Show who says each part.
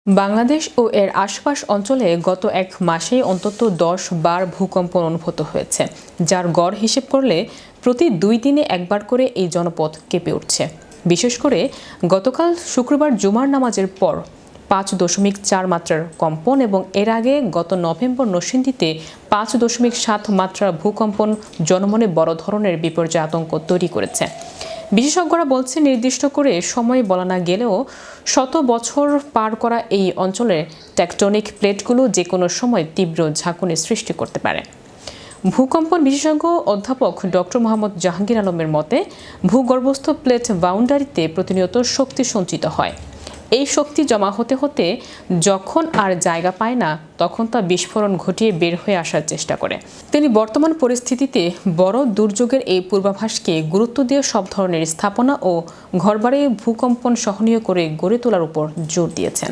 Speaker 1: বাংলাদেশ ও এর আশপাশ অঞ্চলে গত এক মাসে অন্তত 10 বার ভূকম্পন অনুভূত হয়েছে, যার গড় হিসেব করলে প্রতি 2 দিনে একবার করে এই জনপদ কেঁপে উঠছে। বিশেষ করে গতকাল শুক্রবার জুমার নামাজের পর 5.4 মাত্রার কম্পন এবং এর আগে গত নভেম্বর নরসিংদীতে 5.7 মাত্রার ভূকম্পন জনমনে বড় ধরনের বিপর্যয় আতঙ্ক তৈরি করেছে। বিশেষজ্ঞরা বলছেন, নির্দিষ্ট করে সময় বলা না গেলেও শত বছর পার করা এই অঞ্চলের টেকটনিক প্লেটগুলো যে কোনো সময় তীব্র ঝাঁকুনি সৃষ্টি করতে পারে। ভূকম্পন বিশেষজ্ঞ অধ্যাপক ডক্টর মোহাম্মদ জাহাঙ্গীর আলমের মতে, ভূগর্ভস্থ প্লেট বাউন্ডারিতে প্রতিনিয়ত শক্তি সঞ্চিত হয়। এই শক্তি জমা হতে হতে যখন আর জায়গা পায় না, তখন তা বিস্ফোরণ ঘটিয়ে বের হয়ে আসার চেষ্টা করে। তিনি বর্তমান পরিস্থিতিতে বড় দুর্যোগের এই পূর্বাভাসকে গুরুত্ব দিয়ে সব ধরনের স্থাপনা ও ঘরবাড়ি ভূকম্পন সহনীয় করে গড়ে তোলার উপর জোর দিয়েছেন।